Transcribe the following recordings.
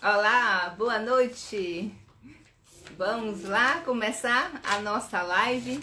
Olá, boa noite. Vamos lá começar a nossa live,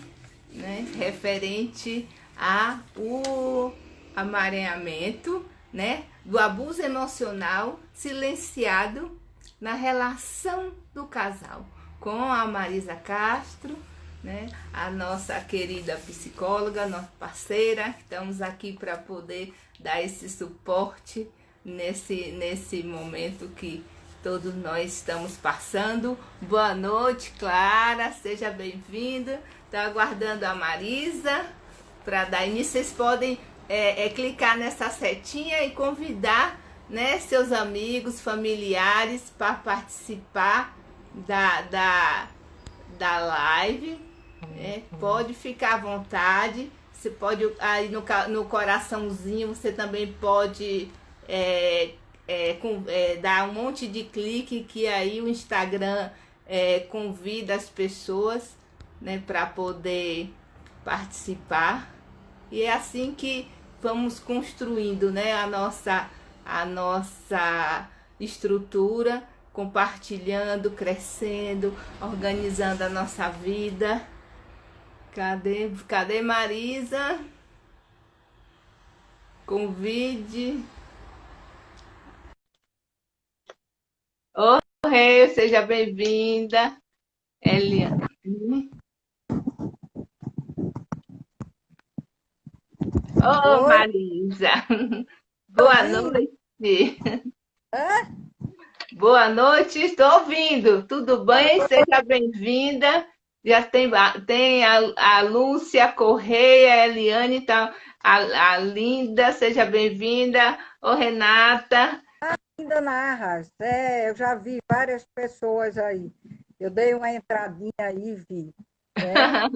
né, referente a o amaranhamento, né, do abuso emocional silenciado na relação do casal, com a Marisa Castro, né, a nossa querida psicóloga, nossa parceira. Estamos aqui para poder dar esse suporte nesse momento que todos nós estamos passando. Boa noite, Clara, seja bem-vinda. Estou aguardando a Marisa para dar início. Vocês podem clicar nessa setinha e convidar, né, seus amigos, familiares para participar da live. Pode ficar à vontade. Você pode, aí no coraçãozinho, você também pode dar um monte de clique, que aí o Instagram convida as pessoas, né, para poder participar. E é assim que vamos construindo, né, a nossa estrutura, compartilhando, crescendo, organizando a nossa vida. Cadê Marisa? Convide. Ô, Rei, seja bem-vinda. Eliane. Ô, Oi, Marisa. tá Boa ouvindo? noite. Hã? Boa noite, estou ouvindo. Tudo bem? Seja bem-vinda. Já tem a Lúcia Correia, a Eliane, tá, a Linda, seja bem-vinda. Ô, Renata. Ainda narras. Eu já vi várias pessoas aí. Eu dei uma entradinha aí e vi, né?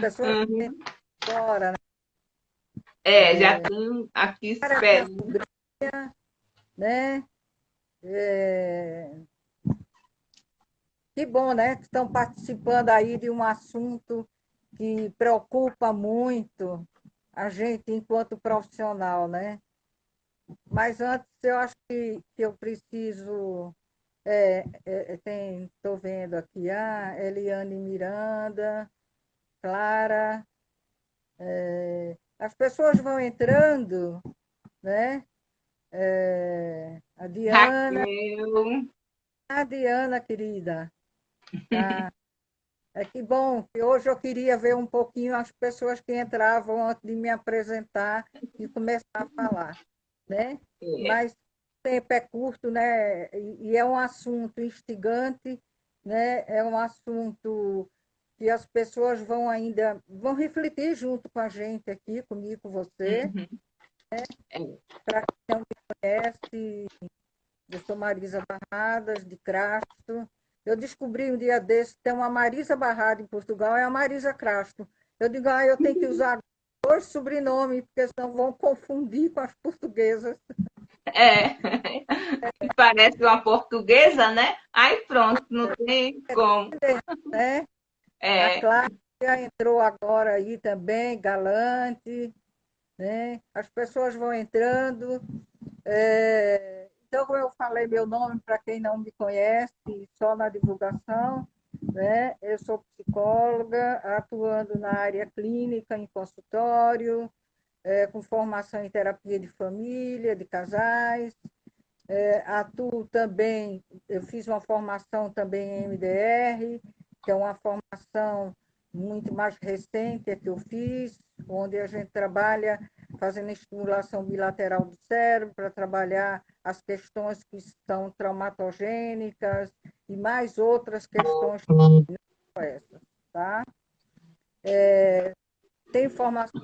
Pessoas que Uhum. fora, né? Já estão aqui Para minha esperando. sobrinha, né? É, que bom, né? Que estão participando aí de um assunto que preocupa muito a gente enquanto profissional, né? Mas antes eu acho que eu preciso. Estou vendo aqui a Eliane Miranda, Clara. As pessoas vão entrando, né? Raquel. A Diana, querida. Tá? É que bom, que hoje eu queria ver um pouquinho as pessoas que entravam antes de me apresentar e começar a falar, né? É. Mas o tempo é curto, né? E é um assunto instigante, né? É um assunto que as pessoas vão refletir junto com a gente aqui, comigo, com você. Uhum. É. Para quem não me conhece, eu sou Marisa Barradas, de Crasto. Eu descobri um dia desse, tem uma Marisa Barrada em Portugal, é a Marisa Crasto. Eu digo, eu tenho que usar dois sobrenomes, porque senão vão confundir com as portuguesas. É. Que parece uma portuguesa, né? Aí pronto, não tem como. Né? A É. Cláudia entrou agora aí também, galante, né? As pessoas vão entrando. Então, como eu falei meu nome para quem não me conhece, só na divulgação, né? Eu sou psicóloga, atuando na área clínica, em consultório, com formação em terapia de família, de casais. Atuo também, eu fiz uma formação também em MDR, que é uma formação muito mais recente que eu fiz, onde a gente trabalha fazendo estimulação bilateral do cérebro para trabalhar as questões que estão traumatogênicas e mais outras questões como essas, tá? Tem formação,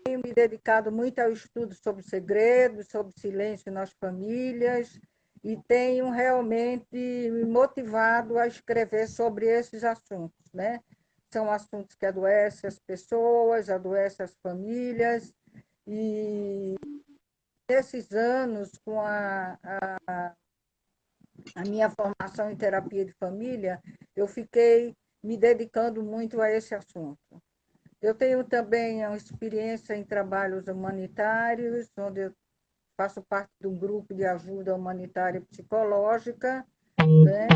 tenho me dedicado muito ao estudo sobre segredos, sobre silêncio nas famílias, e tenho realmente me motivado a escrever sobre esses assuntos, né? São assuntos que adoecem as pessoas, adoecem as famílias, e nesses anos, com a minha formação em terapia de família, eu fiquei me dedicando muito a esse assunto. Eu tenho também uma experiência em trabalhos humanitários, onde eu faço parte do grupo de ajuda humanitária e psicológica, né?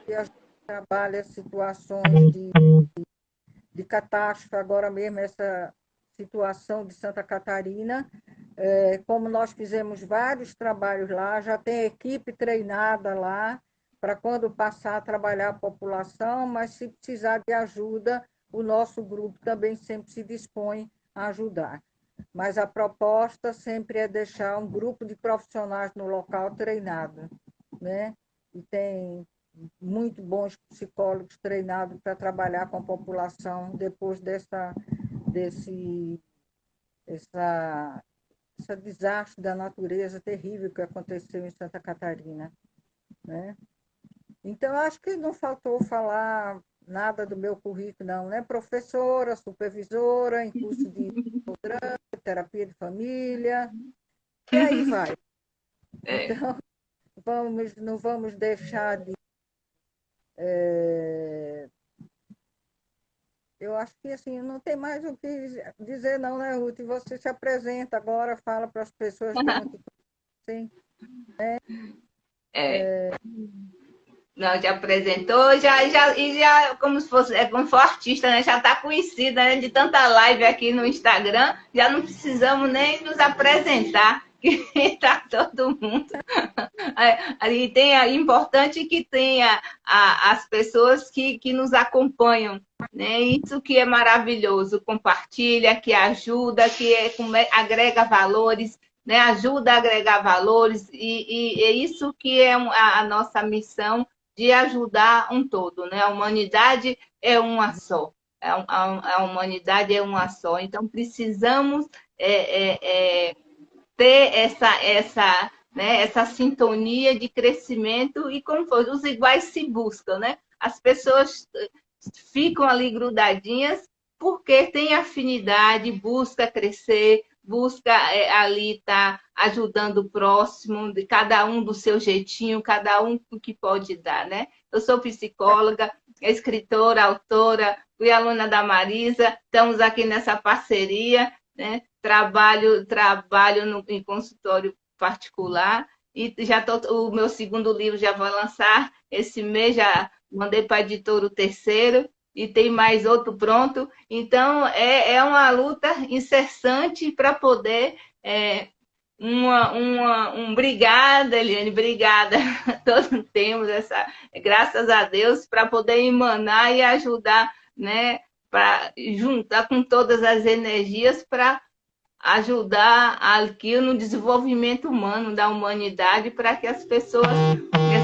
E a gente trabalha situações de catástrofe, agora mesmo essa situação de Santa Catarina. Como nós fizemos vários trabalhos lá, já tem equipe treinada lá para quando passar a trabalhar a população, mas se precisar de ajuda, o nosso grupo também sempre se dispõe a ajudar. Mas a proposta sempre é deixar um grupo de profissionais no local treinado, né? E tem muito bons psicólogos treinados para trabalhar com a população depois desse essa, esse desastre da natureza terrível que aconteceu em Santa Catarina, né? Então, acho que não faltou falar nada do meu currículo, não, né? Professora, supervisora, em curso de terapia de família, e aí vai. É. Então, não vamos deixar de. Eu acho que assim, não tem mais o que dizer, não, né, Ruth? Você se apresenta agora, fala para as pessoas que não te conhecem. É. Não, te apresentou, já como se fosse, como se for artista, né? Já está conhecida, né? De tanta live aqui no Instagram, já não precisamos nem nos apresentar, que está todo mundo. E é importante que tenha as pessoas que nos acompanham, né? Isso que é maravilhoso, compartilha, que ajuda, agrega valores, né? Ajuda a agregar valores, e é isso que é a nossa missão de ajudar um todo, né? A humanidade é uma só. A humanidade é uma só. Então, precisamos ter essa sintonia de crescimento e, como foi, os iguais se buscam, né? As pessoas ficam ali grudadinhas porque têm afinidade, busca crescer, busca ali estar ajudando o próximo, de cada um do seu jeitinho, cada um o que pode dar, né? Eu sou psicóloga, escritora, autora, fui aluna da Marisa, estamos aqui nessa parceria, né? Trabalho em consultório particular e o meu segundo livro já vai lançar esse mês, já mandei para a editora o terceiro e tem mais outro pronto. Então, uma luta incessante para poder. Obrigada, Eliane, obrigada. Todos temos graças a Deus, para poder emanar e ajudar, né? Para juntar com todas as energias para ajudar aqui no desenvolvimento humano da humanidade, para que as pessoas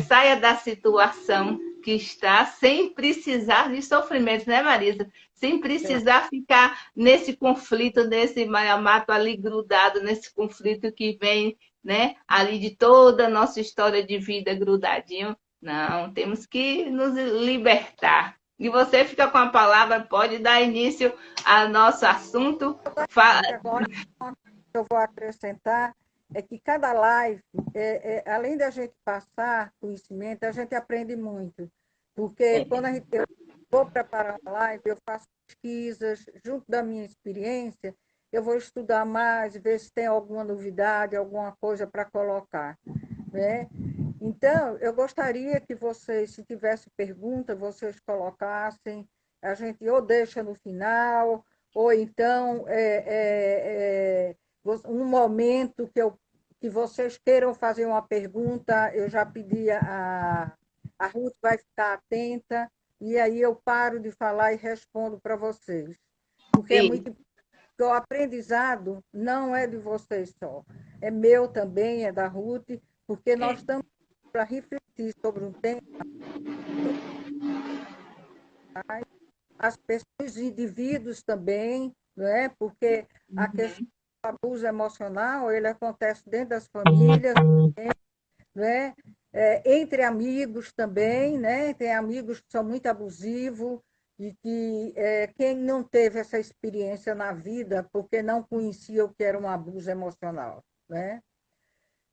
saiam da situação que está sem precisar de sofrimento, né, Marisa? Sem precisar ficar nesse conflito, nesse mato ali grudado, nesse conflito que vem, né, ali de toda a nossa história de vida grudadinho. Não, temos que nos libertar. E você fica com a palavra, pode dar início ao nosso assunto. Agora, eu vou acrescentar é que cada live, além da gente passar conhecimento, a gente aprende muito. Porque quando eu vou preparar uma live, eu faço pesquisas, junto da minha experiência, eu vou estudar mais, ver se tem alguma novidade, alguma coisa para colocar, né? Então, eu gostaria que vocês, se tivessem pergunta, vocês colocassem, a gente ou deixa no final, ou então um momento que vocês queiram fazer uma pergunta, eu já pedi a Ruth vai ficar atenta, e aí eu paro de falar e respondo para vocês. Porque é muito importante. O aprendizado não é de vocês só, é meu também, é da Ruth, porque nós estamos para refletir sobre um tema, as pessoas, os indivíduos também, não é? Porque a questão do abuso emocional, ele acontece dentro das famílias, não é? Entre amigos também, né? Tem amigos que são muito abusivos e que quem não teve essa experiência na vida porque não conhecia o que era um abuso emocional, né?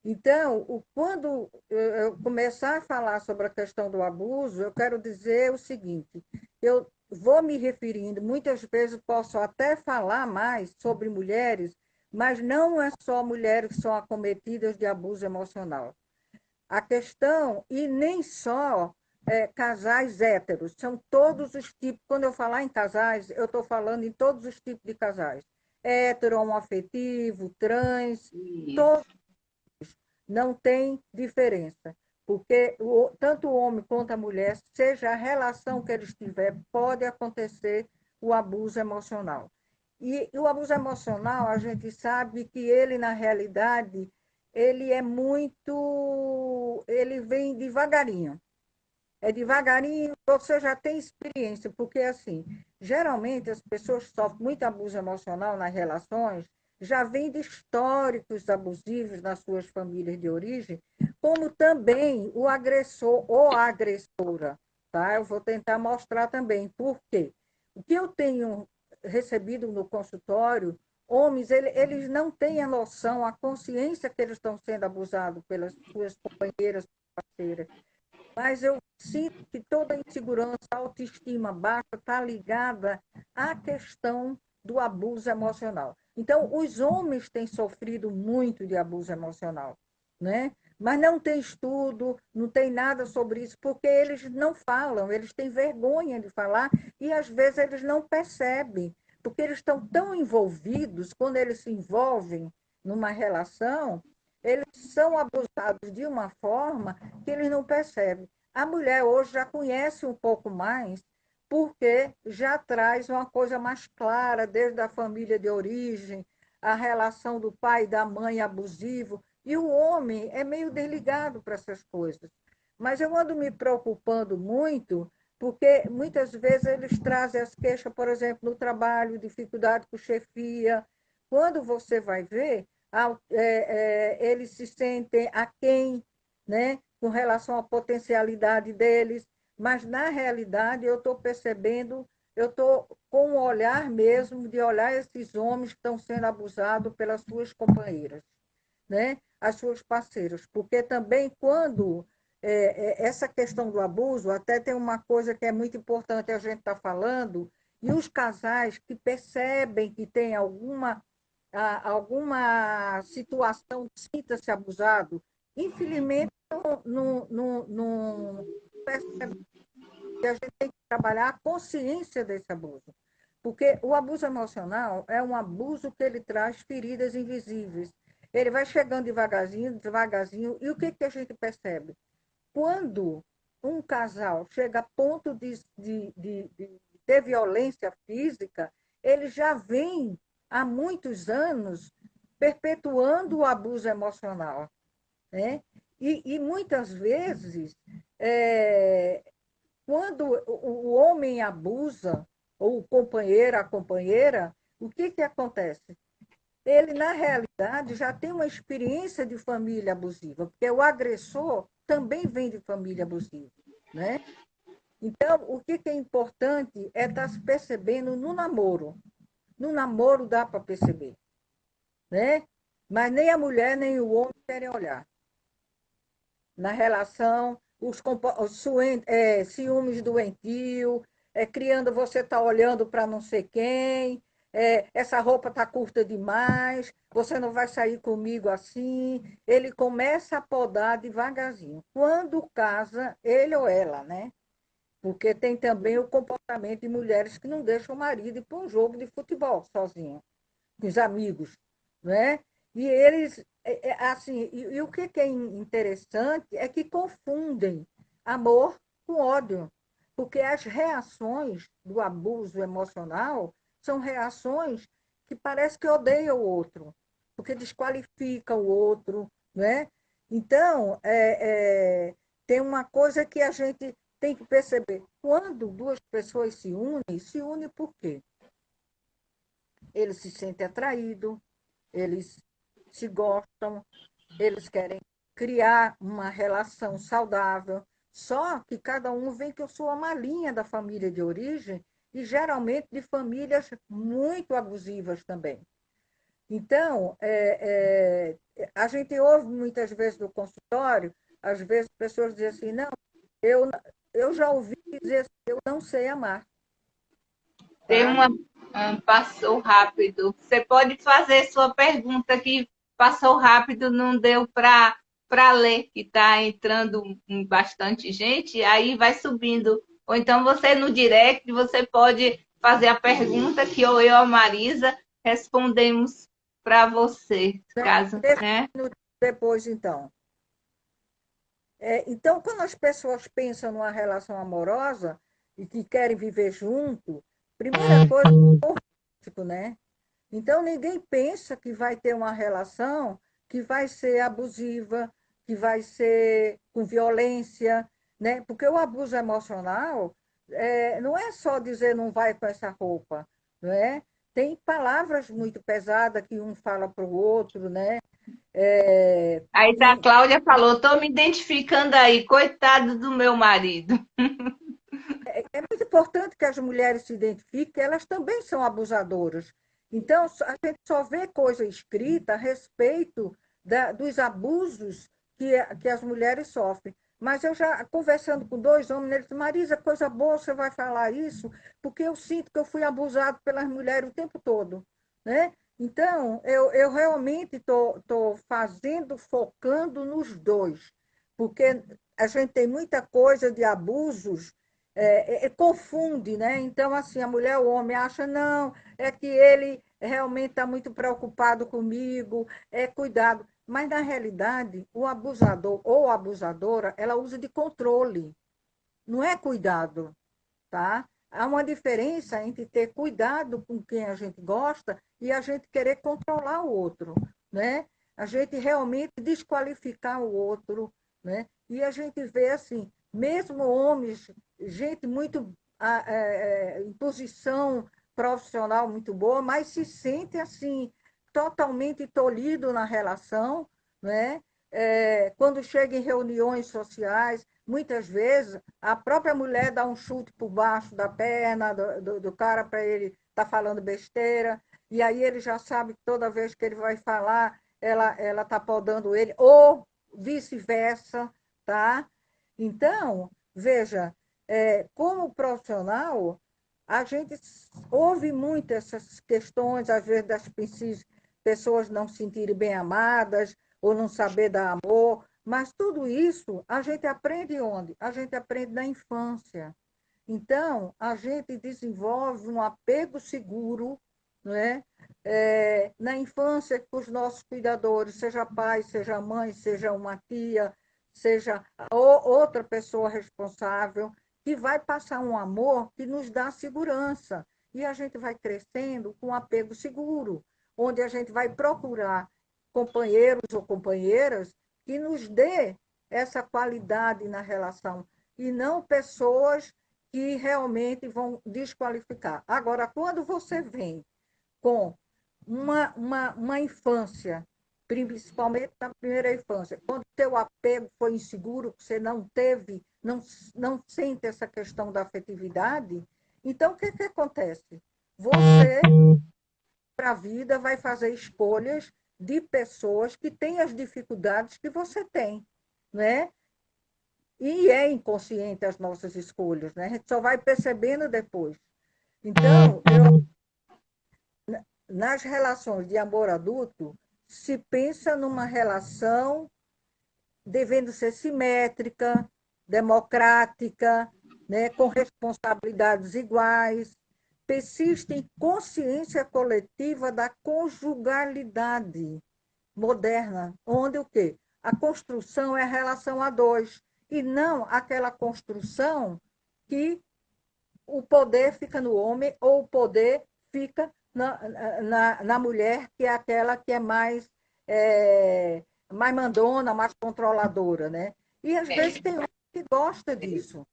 Então, quando eu começar a falar sobre a questão do abuso, eu quero dizer o seguinte: eu vou me referindo, muitas vezes posso até falar mais sobre mulheres, Mas não é só mulheres que são acometidas de abuso emocional. A questão, e nem só casais héteros, são todos os tipos. Quando eu falar em casais, eu estou falando em todos os tipos de casais. Hétero, homoafetivo, trans, Isso. todos, não tem diferença. Porque tanto o homem quanto a mulher, seja a relação que eles tiverem, pode acontecer o abuso emocional. E o abuso emocional, a gente sabe que ele, na realidade, ele é muito. Ele vem devagarinho. É devagarinho, você já tem experiência, porque, assim, geralmente as pessoas que sofrem muito abuso emocional nas relações já vêm de históricos abusivos nas suas famílias de origem, como também o agressor ou a agressora. Tá? Eu vou tentar mostrar também por quê. O que eu tenho recebido no consultório, homens, eles não têm a noção, a consciência que eles estão sendo abusados pelas suas companheiras, parceiras. Mas eu sinto que toda a insegurança, a autoestima baixa está ligada à questão do abuso emocional. Então, os homens têm sofrido muito de abuso emocional, né? Mas não tem estudo, não tem nada sobre isso, porque eles não falam, eles têm vergonha de falar e às vezes eles não percebem, porque eles estão tão envolvidos, quando eles se envolvem numa relação, eles são abusados de uma forma que eles não percebem. A mulher hoje já conhece um pouco mais, porque já traz uma coisa mais clara, desde a família de origem, a relação do pai e da mãe abusivo, e o homem é meio desligado para essas coisas. Mas eu ando me preocupando muito, porque muitas vezes eles trazem as queixas, por exemplo, no trabalho, dificuldade com chefia. Quando você vai ver, eles se sentem aquém, né, com relação à potencialidade deles, mas na realidade eu estou percebendo, eu estou com um olhar mesmo de olhar esses homens que estão sendo abusados pelas suas companheiras, né, as suas parceiras, porque também quando essa questão do abuso, até tem uma coisa que é muito importante a gente estar falando, e os casais que percebem que tem alguma situação, sinta-se abusado, infelizmente não percebe que a gente tem que trabalhar a consciência desse abuso. Porque o abuso emocional é um abuso que ele traz feridas invisíveis. Ele vai chegando devagarzinho, devagarzinho, e o que a gente percebe? Quando um casal chega a ponto de ter violência física, ele já vem há muitos anos perpetuando o abuso emocional, né? E muitas vezes, é, quando o homem abusa, ou o companheiro, a companheira, o que acontece? Ele, na realidade, já tem uma experiência de família abusiva, porque o agressor também vem de família abusiva, né? Então, o que é importante é estar se percebendo no namoro. No namoro dá para perceber, né? Mas nem a mulher nem o homem querem olhar. Na relação, ciúmes doentio, criando você tá olhando para não sei quem, essa roupa tá curta demais, você não vai sair comigo assim. Ele começa a podar devagarzinho. Quando casa, ele ou ela, né? Porque tem também o comportamento de mulheres que não deixam o marido ir para um jogo de futebol sozinho, com os amigos, né? E eles, assim, e o que é interessante é que confundem amor com ódio, porque as reações do abuso emocional são reações que parece que odeiam o outro, porque desqualifica o outro, né? Então, tem uma coisa que a gente tem que perceber. Quando duas pessoas se unem por quê? Eles se sentem atraídos, eles se gostam, eles querem criar uma relação saudável. Só que cada um vem que eu sou uma linha da família de origem e geralmente de famílias muito abusivas também. Então, a gente ouve muitas vezes no consultório, às vezes pessoas dizem assim, não, eu, eu já ouvi dizer assim, eu não sei amar. Tem tá? passou rápido. Você pode fazer sua pergunta que passou rápido, não deu para ler, que está entrando bastante gente, aí vai subindo. Ou então você no direct, você pode fazer a pergunta que ou eu ou a Marisa respondemos para você, caso, 10 né? minutos depois, então. Então, quando as pessoas pensam numa relação amorosa e que querem viver junto, primeira coisa, é o risco, né? Então, ninguém pensa que vai ter uma relação que vai ser abusiva, que vai ser com violência, né? Porque o abuso emocional não é só dizer não vai com essa roupa, não é? Tem palavras muito pesadas que um fala para o outro, né? É, Aí tá, a e Cláudia falou, estou me identificando aí, coitado do meu marido. é muito importante que as mulheres se identifiquem, que elas também são abusadoras. Então, a gente só vê coisa escrita a respeito dos abusos que as mulheres sofrem. Mas eu já, conversando com dois homens, eles disseram, Marisa, coisa boa, você vai falar isso, porque eu sinto que eu fui abusado pelas mulheres o tempo todo. Né? Então, eu realmente estou fazendo, focando nos dois, porque a gente tem muita coisa de abusos confunde, né? Então, assim, a mulher, o homem acha, não, é que ele realmente está muito preocupado comigo, cuidado. Mas, na realidade, o abusador ou a abusadora, ela usa de controle, não é cuidado, tá? Há uma diferença entre ter cuidado com quem a gente gosta e a gente querer controlar o outro, né? A gente realmente desqualificar o outro, né? E a gente vê assim, mesmo homens, gente muito em posição profissional muito boa, mas se sente assim totalmente tolhido na relação, né? Quando chega em reuniões sociais, muitas vezes a própria mulher dá um chute por baixo da perna do cara para ele estar falando besteira, e aí ele já sabe que toda vez que ele vai falar, ela está podando ele, ou vice-versa, tá? Então, veja, como profissional, a gente ouve muito essas questões, às vezes, das pessoas não se sentirem bem amadas, ou não saber dar amor, mas tudo isso a gente aprende onde? A gente aprende na infância. Então, a gente desenvolve um apego seguro, né? Na infância com os nossos cuidadores, seja pai, seja mãe, seja uma tia, seja outra pessoa responsável, que vai passar um amor que nos dá segurança. E a gente vai crescendo com um apego seguro, onde a gente vai procurar companheiros ou companheiras que nos dê essa qualidade na relação, e não pessoas que realmente vão desqualificar. Agora, quando você vem com uma infância, principalmente na primeira infância, quando o teu apego foi inseguro, você não teve, não sente essa questão da afetividade, então o que acontece? Você, para a vida, vai fazer escolhas de pessoas que têm as dificuldades que você tem, né? E é inconsciente as nossas escolhas, né? A gente só vai percebendo depois. Então, nas relações de amor adulto, se pensa numa relação devendo ser simétrica, democrática, né, com responsabilidades iguais, persiste em consciência coletiva da conjugalidade moderna, onde o quê? A construção é a relação a dois, e não aquela construção que o poder fica no homem ou o poder fica na mulher, que é aquela que é mais mandona, mais controladora, né? E às vezes tem homem que gosta disso.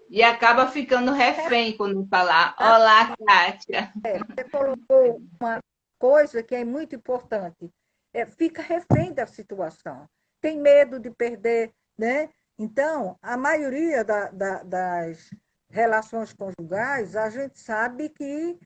E acaba ficando refém quando falar, olá, Kátia. Você colocou uma coisa que é muito importante. Fica refém da situação. Tem medo de perder, né? Então, a maioria das relações conjugais, a gente sabe que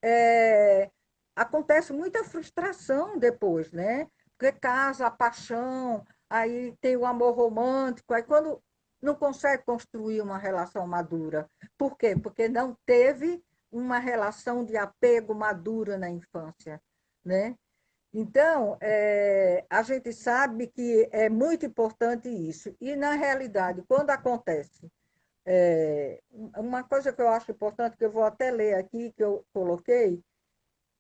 é, acontece muita frustração depois, né? Porque casa, a paixão, aí tem o amor romântico, aí quando não consegue construir uma relação madura. Por quê? Porque não teve uma relação de apego madura na infância, né? Então, a gente sabe que é muito importante isso. E, na realidade, quando acontece, uma coisa que eu acho importante, que eu vou até ler aqui, que eu coloquei,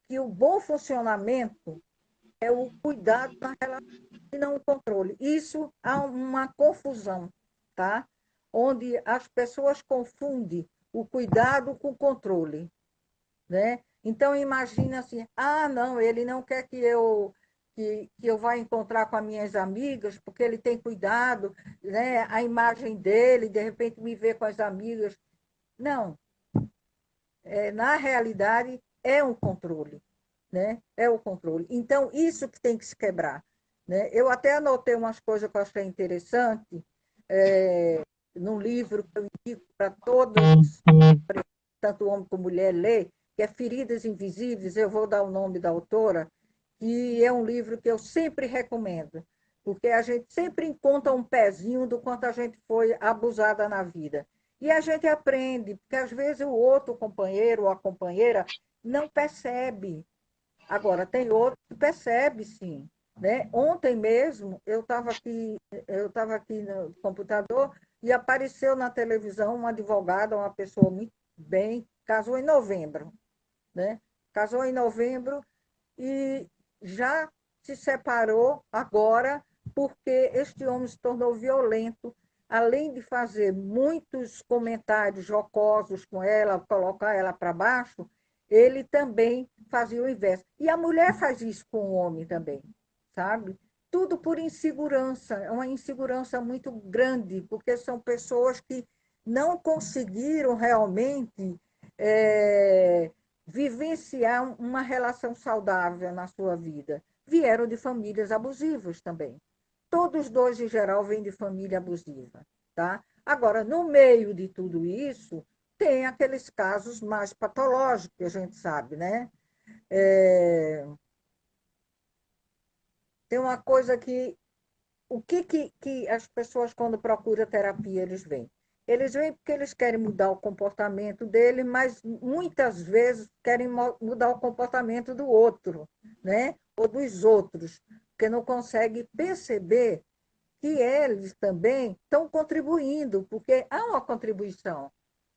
que o bom funcionamento é o cuidado na relação e não o controle. Isso há uma confusão, tá? Onde as pessoas confundem o cuidado com o controle, né? Então imagina assim, não, ele não quer que eu vá encontrar com as minhas amigas, porque ele tem cuidado, né? A imagem dele, de repente me vê com as amigas. Não, na realidade é um controle, né? É o controle. Então isso que tem que se quebrar, né? Eu até anotei umas coisas que eu achei interessante, num livro que eu indico para todos, tanto homem como mulher, ler, que é Feridas Invisíveis. Eu vou dar o nome da autora, que é um livro que eu sempre recomendo, porque a gente sempre encontra um pezinho do quanto a gente foi abusada na vida. E a gente aprende, porque às vezes o outro companheiro ou a companheira não percebe. Agora, tem outro que percebe, sim. Né? Ontem mesmo, eu estava aqui no computador e apareceu na televisão uma advogada, uma pessoa muito bem, casou em novembro, né? Casou em novembro e já se separou agora porque este homem se tornou violento, além de fazer muitos comentários jocosos com ela, colocar ela para baixo, ele também fazia o inverso. E a mulher faz isso com o homem também, sabe? Tudo por insegurança, é uma insegurança muito grande, porque são pessoas que não conseguiram realmente vivenciar uma relação saudável na sua vida. Vieram de famílias abusivas também. Todos dois, em geral, vêm de família abusiva. Tá? Agora, no meio de tudo isso, tem aqueles casos mais patológicos, que a gente sabe, né? Tem uma coisa que... O que as pessoas, quando procuram terapia, eles veem? Eles vêm porque eles querem mudar o comportamento dele, mas muitas vezes querem mudar o comportamento do outro, né? Ou dos outros, porque não conseguem perceber que eles também estão contribuindo, porque há uma contribuição,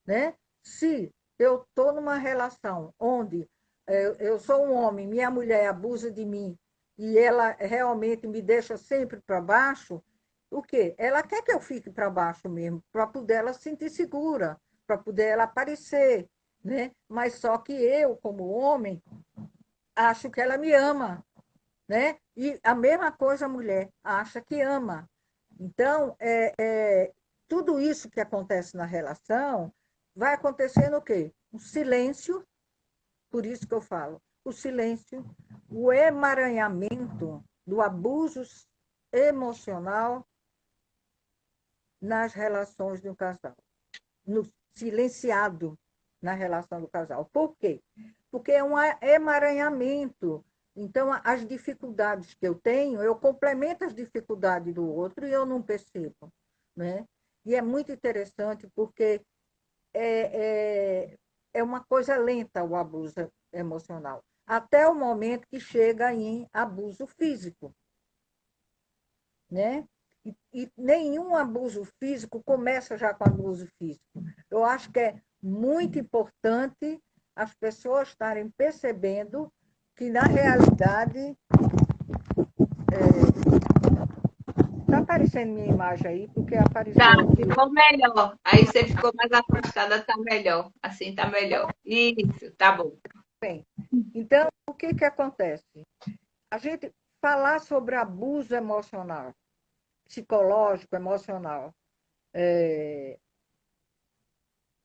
né? Se eu estou numa relação onde eu sou um homem, minha mulher abusa de mim e ela realmente me deixa sempre para baixo, o quê? Ela quer que eu fique para baixo mesmo, para poder ela se sentir segura, para poder ela aparecer, né? Mas só que eu, como homem, acho que ela me ama, né? E a mesma coisa a mulher acha que ama. Então, tudo isso que acontece na relação vai acontecendo o quê? O silêncio, por isso que eu falo, o silêncio, o emaranhamento do abuso emocional nas relações de um casal, no silenciado na relação do casal. Por quê? Porque é um emaranhamento. Então, as dificuldades que eu tenho, eu complemento as dificuldades do outro e eu não percebo, né? E é muito interessante porque é uma coisa lenta o abuso emocional, até o momento que chega em abuso físico, né? E nenhum abuso físico começa já com abuso físico. Eu acho que é muito importante as pessoas estarem percebendo que, na realidade, está aparecendo minha imagem aí, porque apareceu Tá, aqui. ficou melhor. Aí você ficou mais afastada, tá melhor. Assim tá melhor. Isso, tá bom. Bem, então, o que acontece? A gente falar sobre abuso emocional, psicológico, emocional,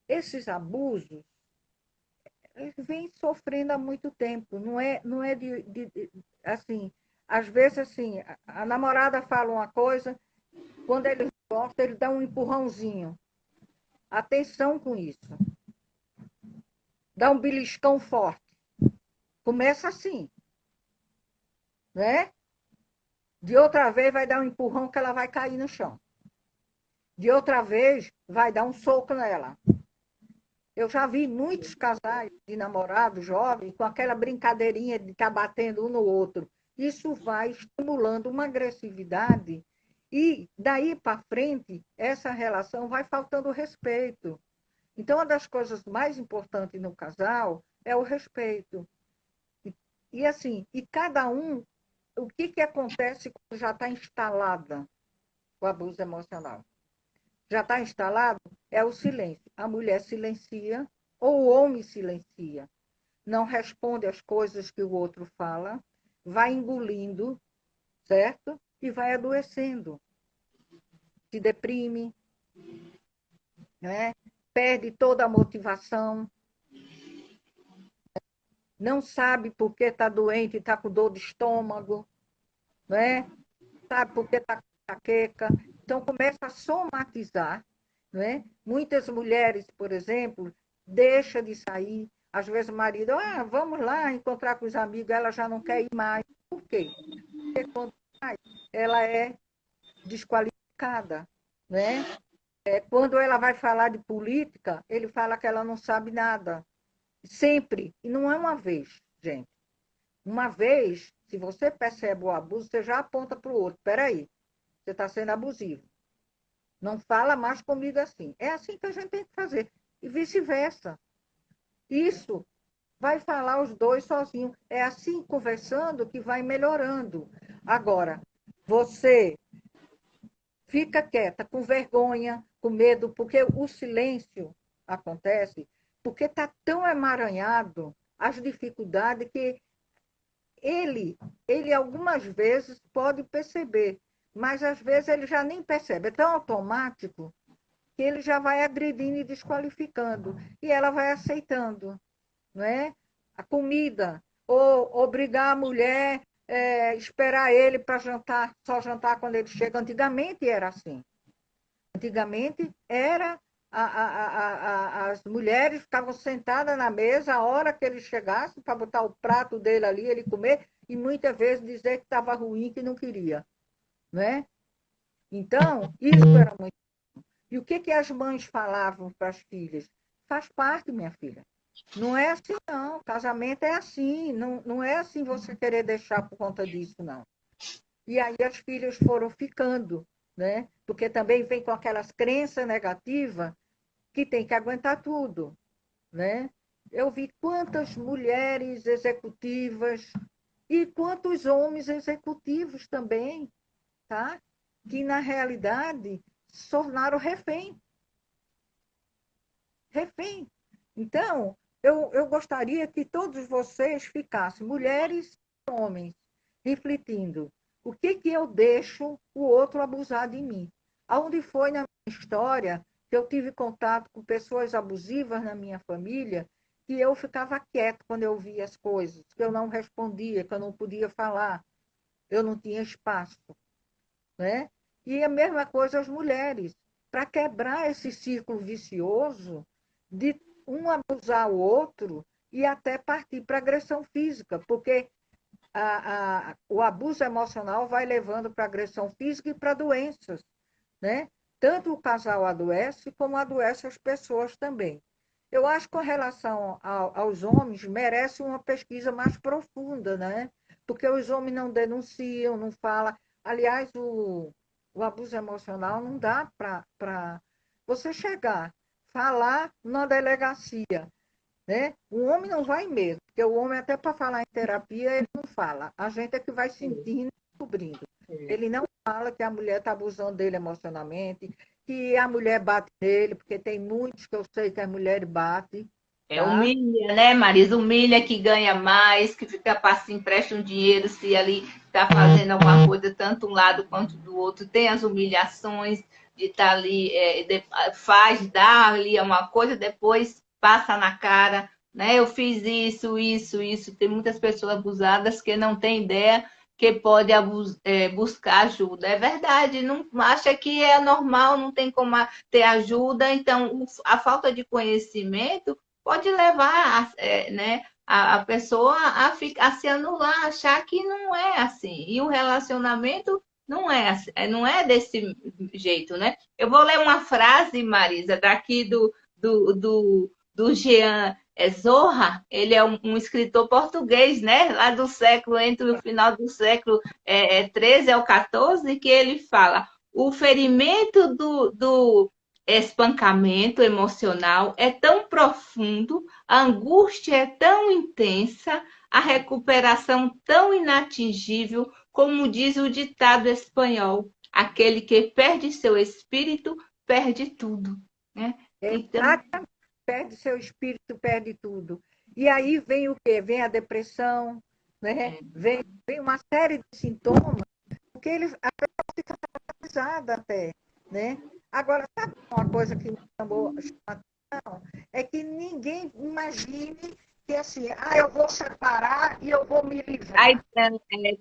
esses abusos, eles vêm sofrendo há muito tempo. Não é assim, às vezes assim, a namorada fala uma coisa, quando ele gosta, ele dá um empurrãozinho. Atenção com isso. Dá um beliscão forte. Começa assim, né? De outra vez vai dar um empurrão que ela vai cair no chão. De outra vez vai dar um soco nela. Eu já vi muitos casais de namorados jovens com aquela brincadeirinha de estar batendo um no outro. Isso vai estimulando uma agressividade e daí para frente essa relação vai faltando respeito. Então, uma das coisas mais importantes no casal é o respeito. E assim, e cada um, o que, que acontece quando já está instalada o abuso emocional? Já está instalado? É o silêncio. A mulher silencia ou o homem silencia. Não responde às coisas que o outro fala, vai engolindo, certo? E vai adoecendo. Se deprime, né? Perde toda a motivação, não sabe por que está doente, está com dor de estômago, né? Sabe por que está com enxaqueca. Então, começa a somatizar. Né? Muitas mulheres, por exemplo, deixam de sair. Às vezes o marido, vamos lá encontrar com os amigos, ela já não quer ir mais. Por quê? Porque quando sai, ela é desqualificada. Né? Quando ela vai falar de política, ele fala que ela não sabe nada. Sempre. E não é uma vez, gente. Uma vez, se você percebe o abuso, você já aponta para o outro. Espera aí, você está sendo abusivo. Não fala mais comigo assim. É assim que a gente tem que fazer. E vice-versa. Isso vai falar os dois sozinhos. É assim, conversando, que vai melhorando. Agora, você fica quieta, com vergonha, com medo, porque o silêncio acontece, porque está tão emaranhado as dificuldades que ele algumas vezes pode perceber, mas às vezes ele já nem percebe. É tão automático que ele já vai agredindo e desqualificando. E ela vai aceitando, não é? A comida, ou obrigar a mulher esperar ele para jantar, só jantar quando ele chega. Antigamente era assim. Antigamente era as mulheres ficavam sentadas na mesa a hora que ele chegasse para botar o prato dele ali, ele comer, e muitas vezes dizer que estava ruim, que não queria. Né? Então, isso era muito. E o que, que as mães falavam para as filhas? Faz parte, minha filha. Não é assim, não. Casamento é assim. Não, não é assim você querer deixar por conta disso, não. E aí as filhas foram ficando, né? Porque também vem com aquelas crenças negativas que tem que aguentar tudo, né? Eu vi quantas mulheres executivas e quantos homens executivos também, tá? Que na realidade se tornaram refém. Refém. Então, eu gostaria que todos vocês ficassem, mulheres e homens, refletindo. O que, que eu deixo o outro abusar de mim? Aonde foi na minha história que eu tive contato com pessoas abusivas na minha família, que eu ficava quieto quando eu via as coisas, que eu não respondia, que eu não podia falar, eu não tinha espaço. Né? E a mesma coisa as mulheres. Para quebrar esse círculo vicioso de um abusar o outro e até partir para agressão física, porque o abuso emocional vai levando para agressão física e para doenças. Né? Tanto o casal adoece, como adoece as pessoas também. Eu acho que com relação aos homens, merece uma pesquisa mais profunda, né? Porque os homens não denunciam, não falam. Aliás, o abuso emocional não dá para você chegar, falar na delegacia. Né? O homem não vai mesmo, porque o homem, até para falar em terapia, ele não fala. A gente é que vai sentindo e descobrindo. Ele não fala que a mulher está abusando dele emocionalmente, que a mulher bate nele, porque tem muitos que eu sei que a mulher bate. Tá? Humilha, né, Marisa? Humilha que ganha mais, que fica passa, empresta um dinheiro, se ali está fazendo alguma coisa, tanto um lado quanto do outro. Tem as humilhações de estar ali, faz, dá ali uma coisa, depois passa na cara, né? Eu fiz isso, isso, isso. Tem muitas pessoas abusadas que não têm ideia que pode buscar ajuda. É verdade, não acha que é normal, não tem como ter ajuda. Então, a falta de conhecimento pode levar né, a pessoa a se anular, achar que não é assim. E o relacionamento não é, não é desse jeito, né? Eu vou ler uma frase, Marisa, daqui do Jean Zorra. Ele é um escritor português, né? Lá do século, entre o final do século 13 ao 14, que ele fala: o ferimento do espancamento emocional é tão profundo, a angústia é tão intensa, a recuperação tão inatingível, como diz o ditado espanhol: aquele que perde seu espírito, perde tudo, né? Então, Exatamente. Perde seu espírito, perde tudo. E aí vem o quê? Vem a depressão, né? Vem uma série de sintomas, porque a pessoa fica traumatizada até, né? Agora, sabe uma coisa que me chamou a atenção? É que ninguém imagine que assim, eu vou separar e eu vou me aí, livrar.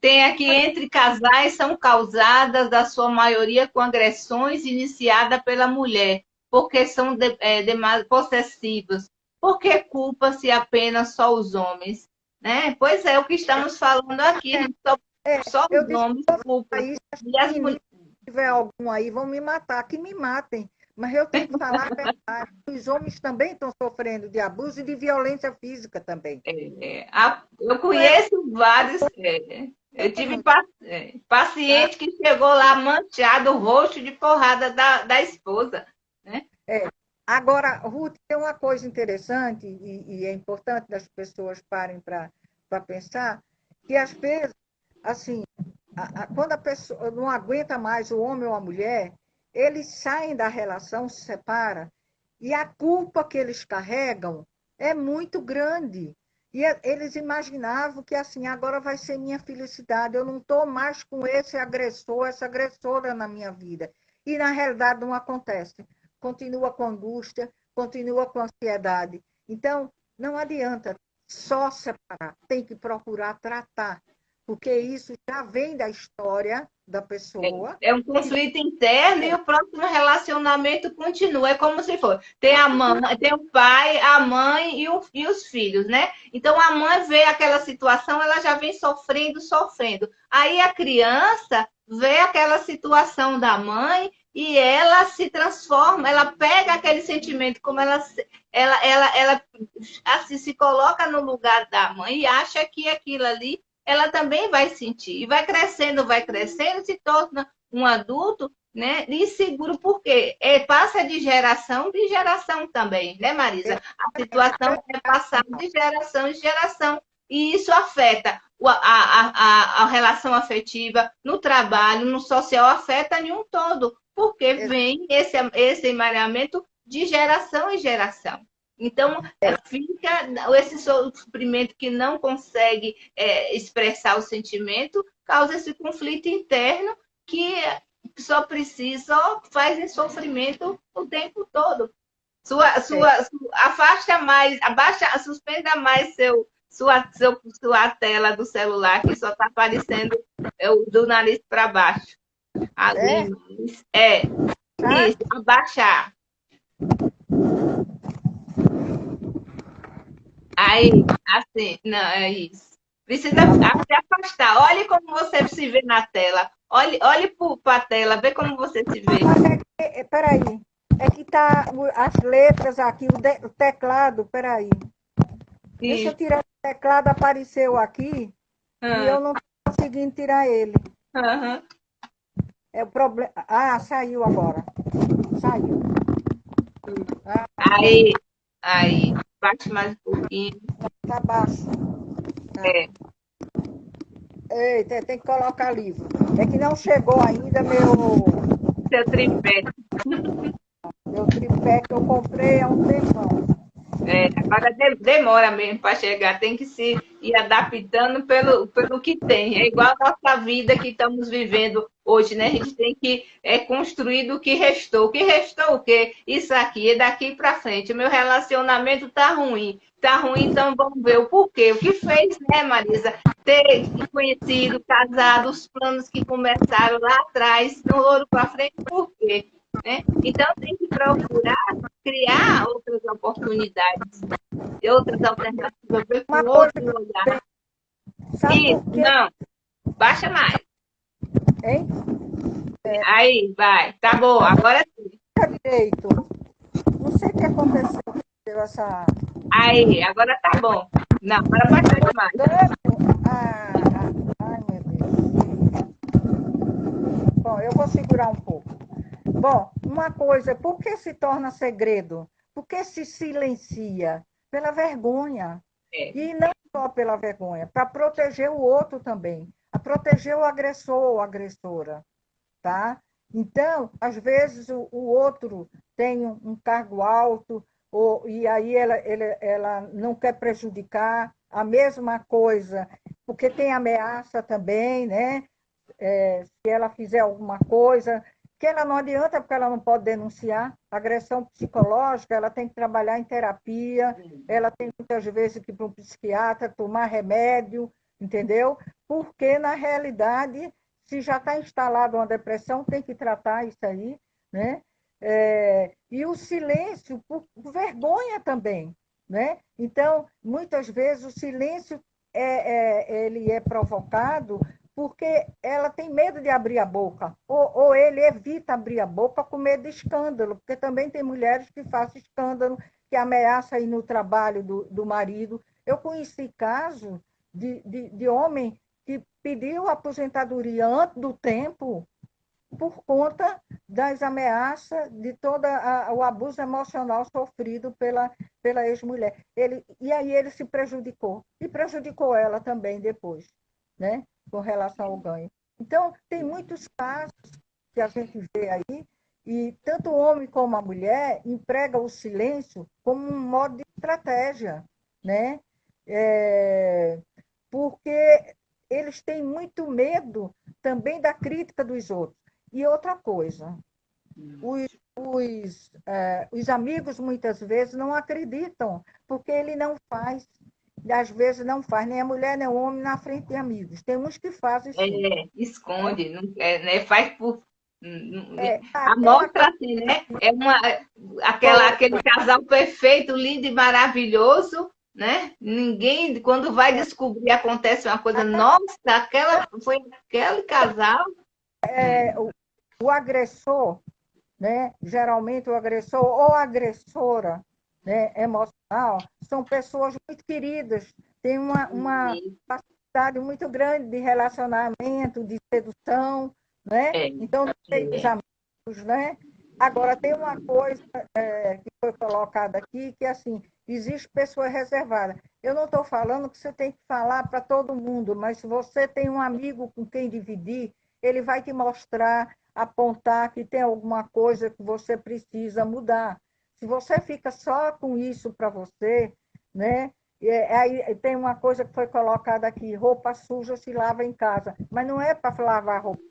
tem aqui entre casais são causadas, da sua maioria, com agressões iniciadas pela mulher, porque são possessivas. Por que culpa-se apenas só os homens? Né? Pois é, o que estamos falando aqui, né? Só Eu os disse homens culpam. aí, se E as menino mulheres. tiver algum aí, vão me matar, que me matem. Mas eu tenho que falar a verdade. Os homens também estão sofrendo de abuso e de violência física também. Eu Não é conheço vários. Eu tive menos, tá? paciente que chegou lá manchado, roxo de porrada da esposa. Né? É. Agora, Ruth, tem uma coisa interessante e é importante das pessoas parem para pensar, que às vezes, assim, quando a pessoa não aguenta mais o homem ou a mulher, eles saem da relação, se separam, e a culpa que eles carregam é muito grande. E eles imaginavam que assim, agora vai ser minha felicidade, eu não estou mais com esse agressor, essa agressora na minha vida. E na realidade não acontece. Continua com angústia, continua com ansiedade. Então, não adianta só separar, tem que procurar tratar, porque isso já vem da história da pessoa. É um conflito interno e o próximo relacionamento continua. É como se for. Tem a mãe, tem o pai, a mãe e os filhos, né? Então a mãe vê aquela situação, ela já vem sofrendo, sofrendo. Aí a criança vê aquela situação da mãe e ela se transforma, ela pega aquele sentimento, como ela assim, se coloca no lugar da mãe e acha que aquilo ali ela também vai sentir. E vai crescendo, se torna um adulto, né, inseguro, porque passa de geração também, né, Marisa? A situação é passada de geração em geração. E isso afeta a relação afetiva no trabalho, no social, afeta em um todo, porque vem esse emaranhamento de geração em geração. Então, fica esse sofrimento que não consegue expressar o sentimento, causa esse conflito interno que só faz sofrimento o tempo todo. Afasta mais, suspenda mais sua tela do celular, que só está aparecendo do nariz para baixo. Ali, Tá? isso, abaixar. Aí, assim, não, é isso. Precisa se afastar. Olhe como você se vê na tela. Olhe para a tela, vê como você se vê. Peraí, é que tá as letras aqui, o teclado, peraí. Deixa eu Isso. tirar o teclado, apareceu aqui e eu não estou conseguindo tirar ele. Uhum. É o problema. Saiu agora. Saiu. Aí, bate mais um pouquinho. Tá baixo. É, Eita, tem que colocar livro. É que não chegou ainda seu tripé. meu tripé que eu comprei há um tempão. Agora demora mesmo para chegar, tem que se ir adaptando pelo que tem. É igual a nossa vida que estamos vivendo hoje, né? A gente tem que construir do que restou. O que restou o quê? Isso aqui, é daqui para frente. O meu relacionamento tá ruim. Tá ruim, então vamos ver o porquê. O que fez, né, Marisa? Ter conhecido, casado, os planos que começaram lá atrás, não foram para frente, por quê? Né? Então tem que procurar criar outras oportunidades, outras alternativas, ver com Uma coisa outro que olhar. sabe Isso, por quê, não, baixa mais. hein? Aí, vai. Tá bom, agora sim. Direito. Não sei o que aconteceu. caiu essa. Aí, agora tá bom. Não, agora pode ser demais. Ah, ai, meu Deus. Bom, eu vou segurar um pouco. Bom, uma coisa, por que se torna segredo? Por que se silencia? Pela vergonha. É, E não só pela vergonha, para proteger o outro também, a proteger o agressor ou agressora, tá? Então, às vezes o outro tem um cargo alto, e aí ela não quer prejudicar, a mesma coisa, porque tem ameaça também, né? Se ela fizer alguma coisa, que ela não adianta porque ela não pode denunciar. Agressão psicológica, ela tem que trabalhar em terapia, ela tem muitas vezes que ir para um psiquiatra, tomar remédio, entendeu? Porque, na realidade, se já está instalada uma depressão, tem que tratar isso aí, né? E o silêncio, por vergonha também, né? Então, muitas vezes, o silêncio ele é provocado porque ela tem medo de abrir a boca, ou ele evita abrir a boca com medo de escândalo, porque também tem mulheres que fazem escândalo, que ameaçam ir no trabalho do marido. Eu conheci casos de homem que pediu aposentadoria antes do tempo por conta das ameaças, de todo o abuso emocional sofrido pela ex-mulher. E aí ele se prejudicou, e prejudicou ela também depois, né? Com relação ao ganho. Então, tem muitos casos que a gente vê aí, e tanto o homem como a mulher emprega o silêncio como um modo de estratégia, né? É, porque eles têm muito medo também da crítica dos outros. E outra coisa, os amigos muitas vezes não acreditam, porque ele não faz, às vezes não faz, nem a mulher nem o homem na frente de amigos. Tem uns que fazem sim. Né? esconde, não, né, faz por. Tem uma Amostra coisa assim, né? Aquele casal perfeito, lindo e maravilhoso, né? Ninguém, quando vai descobrir, acontece uma coisa, nossa, foi aquele casal. o agressor, né? Geralmente o agressor ou a agressora, né? Emocional, são pessoas muito queridas, têm uma facilidade muito grande de relacionamento, de sedução, né? É, Então, não tem os amigos, né? Agora, tem uma coisa que foi colocada aqui, que assim, existe pessoa reservada. Eu não estou falando que você tem que falar para todo mundo, mas se você tem um amigo com quem dividir, ele vai te mostrar, apontar que tem alguma coisa que você precisa mudar. Se você fica só com isso para você, né? Aí tem uma coisa que foi colocada aqui: roupa suja se lava em casa, mas não é para lavar roupa.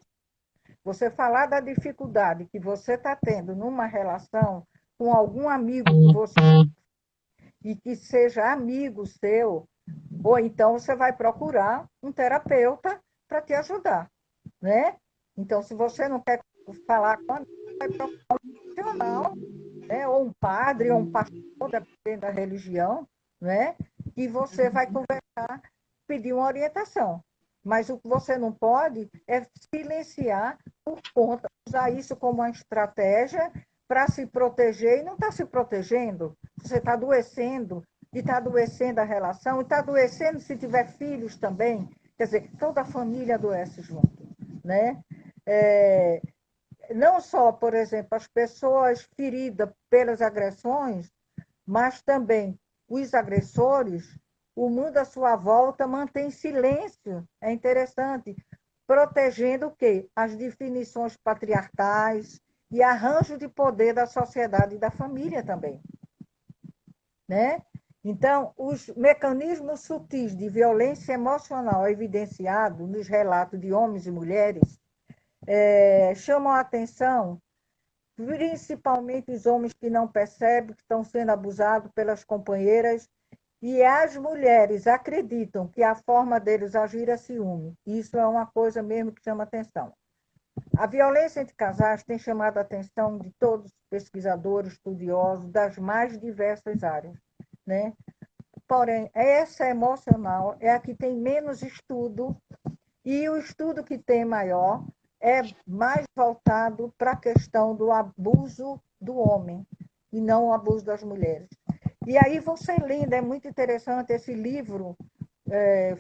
Você falar da dificuldade que você está tendo numa relação com algum amigo que você e que seja amigo seu, ou então você vai procurar um terapeuta para te ajudar, né? Então, se você não quer falar com a amiga, vai procurar um profissional, né? Ou um padre, ou um pastor, dependendo da religião, né? E você vai conversar, pedir uma orientação. Mas o que você não pode é silenciar por conta, usar isso como uma estratégia para se proteger e não está se protegendo. Você está adoecendo, e está adoecendo a relação, e está adoecendo se tiver filhos também. Quer dizer, toda a família adoece junto, né? É, não só, por exemplo, as pessoas feridas pelas agressões, mas também os agressores, o mundo à sua volta mantém silêncio. É interessante, protegendo o quê? As definições patriarcais e arranjo de poder da sociedade e da família também, né? Então, os mecanismos sutis de violência emocional evidenciados nos relatos de homens e mulheres chamam a atenção, principalmente os homens que não percebem que estão sendo abusados pelas companheiras, e as mulheres acreditam que a forma deles agir é ciúme. Isso é uma coisa mesmo que chama atenção. A violência entre casais tem chamado a atenção de todos os pesquisadores, estudiosos das mais diversas áreas, né? Porém, essa emocional é a que tem menos estudo, e o estudo que tem maior é mais voltado para a questão do abuso do homem e não o abuso das mulheres. E aí você lendo, é muito interessante esse livro,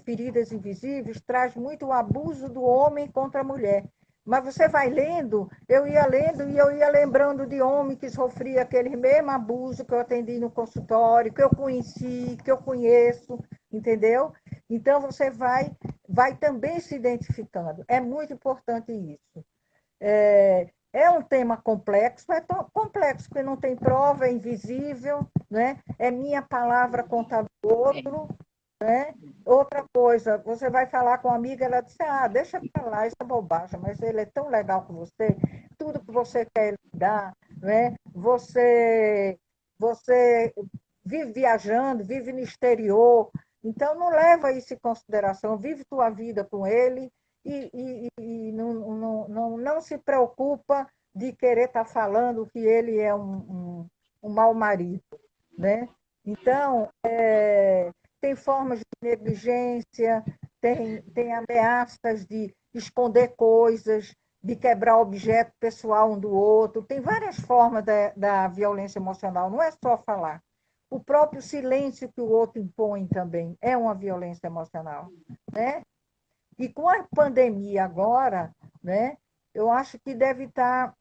Feridas Invisíveis, traz muito o abuso do homem contra a mulher. Mas você vai lendo, eu ia lendo e eu ia lembrando de homem que sofria aquele mesmo abuso que eu atendi no consultório, que eu conheci, que eu conheço, entendeu? Então você vai também se identificando. É muito importante isso. É um tema complexo, é tão complexo que não tem prova, é invisível, né? É minha palavra contra do É. outro, né? Outra coisa, você vai falar com uma amiga, ela diz, deixa pra lá, isso é bobagem, mas ele é tão legal com você, tudo que você quer ele dá, né? Você vive viajando, vive no exterior, então não leva isso em consideração, vive tua vida com ele e não se preocupa de querer estar falando que ele é um mau marido, né? Então, tem formas de negligência, tem ameaças de esconder coisas, de quebrar objeto pessoal um do outro. Tem várias formas da violência emocional, não é só falar. O próprio silêncio que o outro impõe também é uma violência emocional, né? E com a pandemia agora, né, eu acho que deve estar.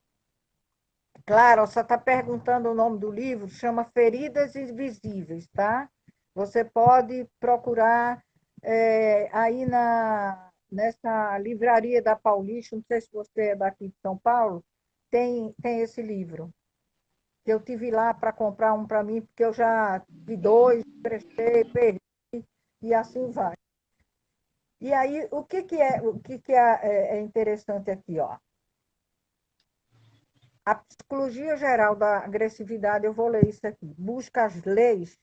Claro, você está perguntando o nome do livro, chama Feridas Invisíveis, tá? Você pode procurar aí nessa livraria da Paulista, não sei se você é daqui de São Paulo, tem esse livro. Eu tive lá para comprar um para mim, porque eu já tive dois, prestei, perdi, e assim vai. E aí, o que é interessante aqui, ó? A psicologia geral da agressividade, eu vou ler isso aqui, busca as leis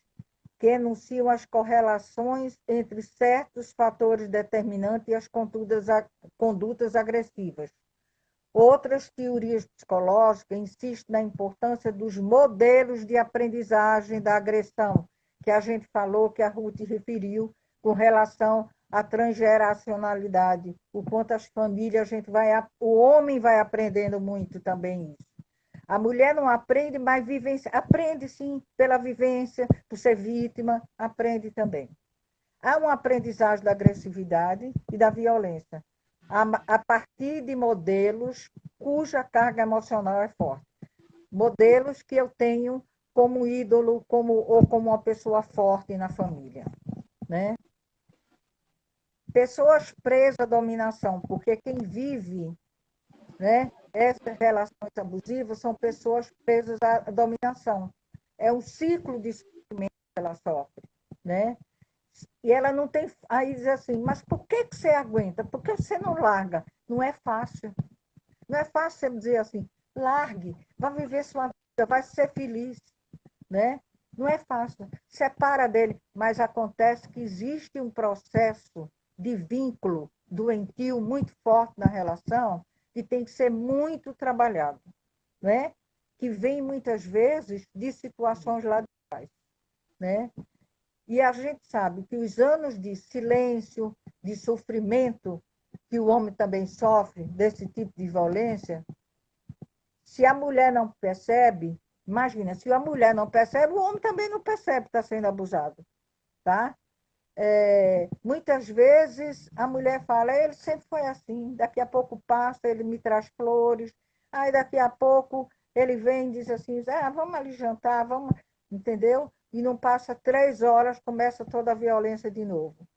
que enunciam as correlações entre certos fatores determinantes e as condutas agressivas. Outras teorias psicológicas insistem na importância dos modelos de aprendizagem da agressão, que a gente falou, que a Ruth referiu, com relação à transgeracionalidade, o quanto as famílias, o homem vai aprendendo muito também isso. A mulher não aprende, mas aprende sim pela vivência, por ser vítima, aprende também. Há uma aprendizagem da agressividade e da violência, a partir de modelos cuja carga emocional é forte. Modelos que eu tenho como ídolo ou como uma pessoa forte na família, né? Pessoas presas à dominação, porque quem vive, né, essas relações abusivas são pessoas presas à dominação. É um ciclo de sofrimento que ela sofre, né? E ela não tem. Aí diz assim, mas por que você aguenta? Por que você não larga? Não é fácil. Não é fácil você dizer assim, largue, vai viver sua vida, vai ser feliz, né? Não é fácil. Separa dele, mas acontece que existe um processo de vínculo doentio muito forte na relação que tem que ser muito trabalhado, né? Que vem muitas vezes de situações lá de trás, né? E a gente sabe que os anos de silêncio, de sofrimento, que o homem também sofre desse tipo de violência, se a mulher não percebe, imagina, se a mulher não percebe, o homem também não percebe que está sendo abusado, tá? Muitas vezes a mulher fala, ele sempre foi assim, daqui a pouco passa, ele me traz flores, aí daqui a pouco ele vem e diz assim, vamos ali jantar, vamos, entendeu? E não passa 3 horas, começa toda a violência de novo,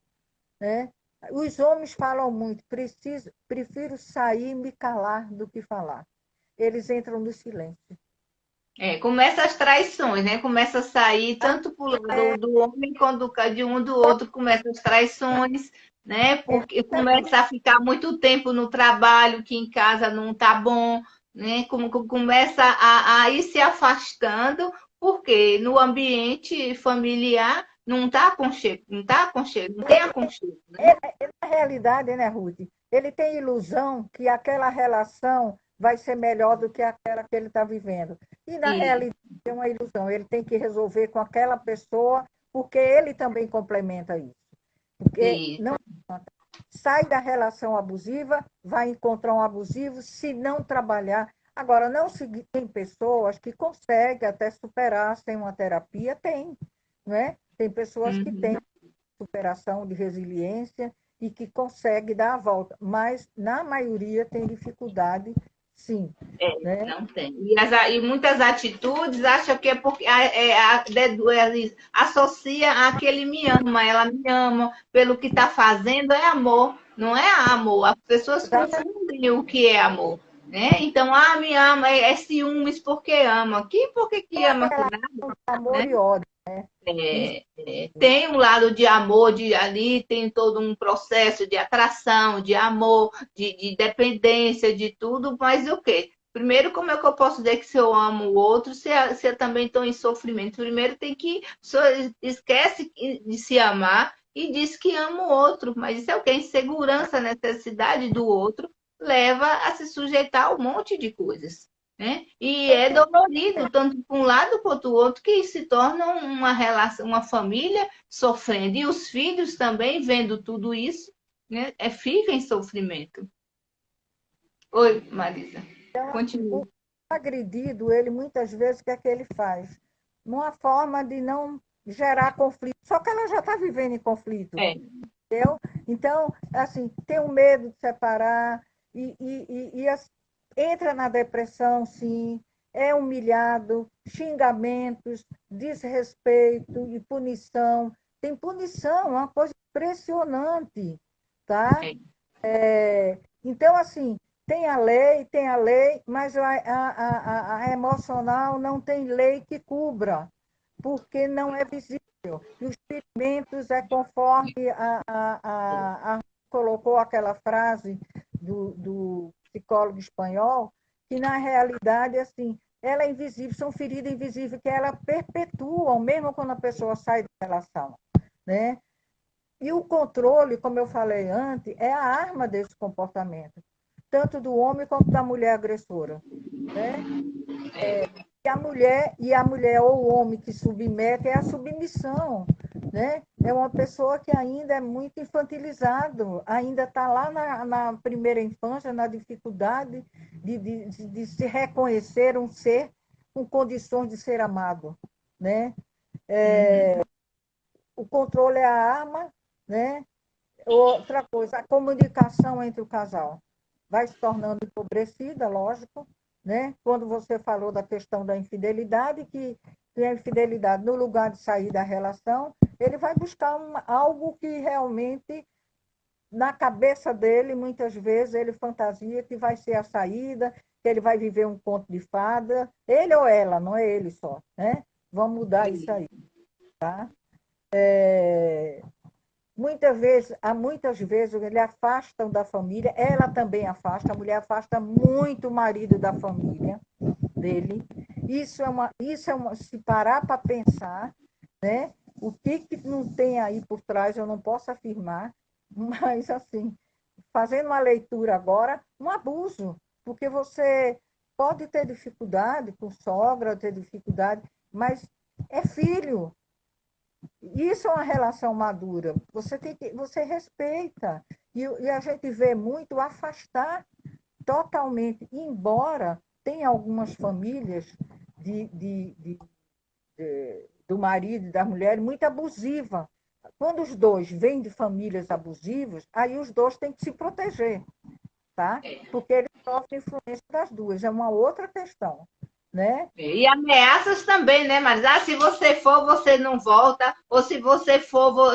né? Os homens falam muito, prefiro sair e me calar do que falar. Eles entram no silêncio. Começa as traições, né? Começa a sair tanto pro lado do homem quanto de um do outro, começa as traições, né? Porque começa a ficar muito tempo no trabalho, que em casa não tá bom, né? Começa a ir se afastando, porque no ambiente familiar não tá aconchego, não tá aconchego, não tem aconchego, né? Na realidade, né, Ruth? Ele tem ilusão que aquela relação vai ser melhor do que aquela que ele está vivendo. E, na E, realidade, é uma ilusão. Ele tem que resolver com aquela pessoa, porque ele também complementa isso. Porque e não sai da relação abusiva, vai encontrar um abusivo, se não trabalhar. Agora, não se tem pessoas que conseguem até superar sem uma terapia, tem. não é? Tem pessoas que têm Uhum. superação de resiliência e que conseguem dar a volta, mas na maioria tem dificuldade, sim, né? Não tem. E muitas atitudes acham que é porque associa a que ele me ama, ela me ama, pelo que está fazendo é amor, não é amor. As pessoas Exatamente, confundem o que é amor. Né? Então, me ama, é ciúmes porque ama. Por que ama que nada? amor Né? e ódio. Isso, Tem um lado de amor, ali tem todo um processo de atração, de amor, de dependência, de tudo, mas o quê? Primeiro, como é que eu posso dizer que se eu amo o outro, se eu também estou em sofrimento? Primeiro tem que. Esquece de se amar e diz que ama o outro, mas isso é o quê? Insegurança, necessidade do outro leva a se sujeitar a um monte de coisas. Né? E é dolorido, tanto para um lado quanto o outro, que se torna uma relação, uma família sofrendo. E os filhos também, vendo tudo isso, né, fica em sofrimento. Oi, Marisa. o Continue. agredido, ele muitas vezes, o que é que ele faz? Uma forma de não gerar conflito, só que ela já está vivendo em conflito. É, Entendeu? Então, assim, tem o medo de separar entra na depressão, sim, é humilhado, xingamentos, desrespeito e punição. Tem punição, é uma coisa impressionante, tá? é. Então, assim, tem a lei, mas a emocional não tem lei que cubra, porque não é visível. E os ferimentos é conforme a colocou aquela frase do psicólogo espanhol, que na realidade, assim, ela é invisível, são feridas invisíveis que ela perpetuam, mesmo quando a pessoa sai da relação, né? E o controle, como eu falei antes, é a arma desse comportamento, tanto do homem quanto da mulher agressora, né? E a mulher ou o homem que submete é a submissão, né? É uma pessoa que ainda é muito infantilizado, ainda está lá na primeira infância, na dificuldade de se reconhecer um ser com condições de ser amado, né? Uhum. O controle é a arma, né? Outra coisa, a comunicação entre o casal vai se tornando empobrecida, lógico, né? Quando você falou da questão da infidelidade, que a infidelidade, no lugar de sair da relação, ele vai buscar algo que realmente, na cabeça dele, muitas vezes, ele fantasia que vai ser a saída, que ele vai viver um conto de fada, ele ou ela, não é ele só, né? Vamos mudar isso aí, tá? É, muitas vezes ele afastam da família, ela também afasta, a mulher afasta muito o marido da família dele. Se parar para pensar, né? O que não tem aí por trás, eu não posso afirmar, mas assim, fazendo uma leitura agora, um abuso, porque você pode ter dificuldade com sogra, ter dificuldade, mas é filho, isso é uma relação madura. Você respeita. E a gente vê muito afastar totalmente, embora tenha algumas famílias do marido e da mulher muito abusiva. Quando os dois vêm de famílias abusivas, aí os dois têm que se proteger, tá? Porque eles sofrem influência das duas. É uma outra questão, né? E ameaças também, né? Mas se você for, você não volta. Ou se você for,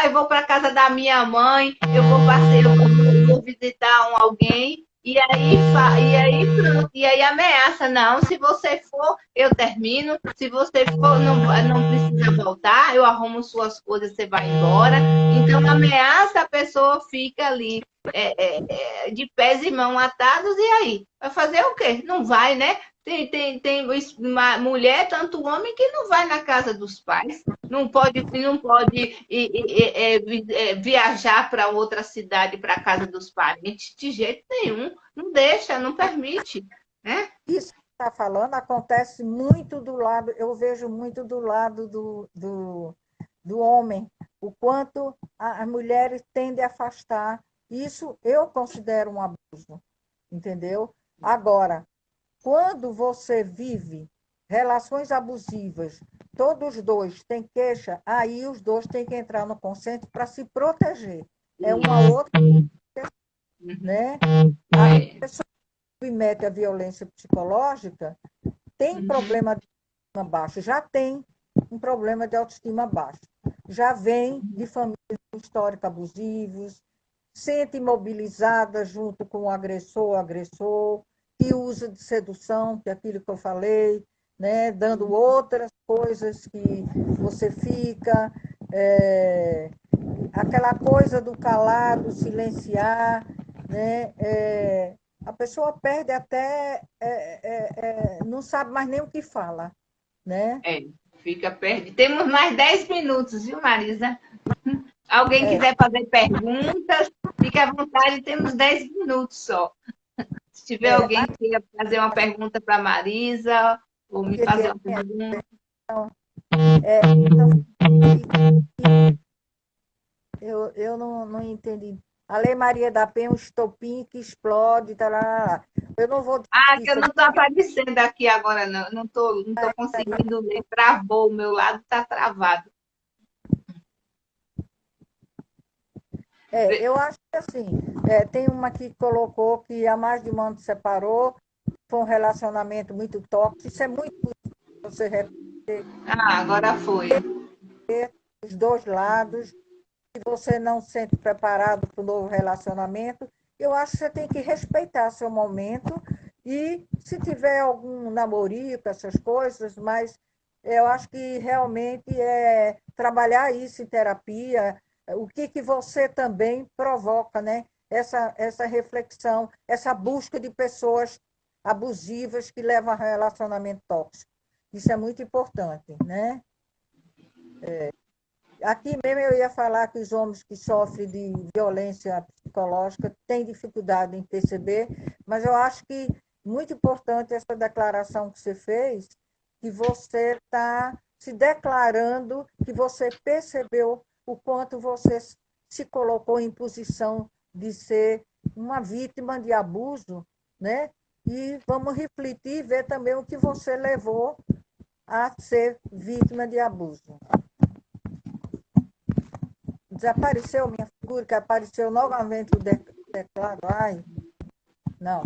eu vou para casa da minha mãe, eu vou passear, vou visitar alguém. Pronto, e aí ameaça, não, se você for, eu termino, se você for, não precisa voltar, eu arrumo suas coisas, você vai embora. Então ameaça, a pessoa fica ali de pés e mãos atados, e aí? Vai fazer o quê? Não vai, né? Tem uma mulher, tanto homem, que não vai na casa dos pais, não pode viajar para outra cidade, para a casa dos parentes, de jeito nenhum. Não deixa, não permite. Né? Isso que está falando acontece muito do lado, eu vejo muito do lado do homem, o quanto as mulheres tendem a afastar. Isso eu considero um abuso, entendeu? Agora, quando você vive relações abusivas todos os dois têm queixa, aí os dois têm que entrar no consenso para se proteger. É uma outra, Uhum. né? A É. pessoa que submete à violência psicológica tem Uhum. problema de autoestima baixo, já tem um problema de autoestima baixo. Já vem de famílias históricas abusivas, sente imobilizada junto com o agressor, que usa de sedução, que é aquilo que eu falei, né? Dando outras coisas que você fica, aquela coisa do calar, do silenciar, né? A pessoa perde até, não sabe mais nem o que fala, né? É, fica perto. Temos mais 10 minutos, viu, Marisa? Alguém É, quiser fazer perguntas, fique à vontade, temos 10 minutos só. Se tiver alguém que queira fazer uma pergunta para a Marisa, ou me porque fazer tem, uma pergunta. então, eu não entendi. A Lei Maria da Penha, um estopim que explode, tarará. Eu não vou Ah, discutir que eu não sobre estou aparecendo aqui agora, não. Eu não tô conseguindo ler. Travou, o meu lado está travado. eu acho que assim, tem uma que colocou que há mais de um ano se separou, foi um relacionamento muito tóxico, isso é muito você repetir Ah, agora foi. os dois lados, se você não se sente preparado para o novo relacionamento, eu acho que você tem que respeitar seu momento e se tiver algum namorico, essas coisas, mas eu acho que realmente é trabalhar isso em terapia, o que você também provoca, né? Essa reflexão, essa busca de pessoas abusivas que levam a relacionamento tóxico. Isso é muito importante, né? Aqui mesmo eu ia falar que os homens que sofrem de violência psicológica têm dificuldade em perceber, mas eu acho que muito importante essa declaração que você fez, que você está se declarando que você percebeu o quanto você se colocou em posição de ser uma vítima de abuso, né? E vamos refletir e ver também o que você levou a ser vítima de abuso. Desapareceu minha figura, que apareceu novamente o teclado. Ai, não.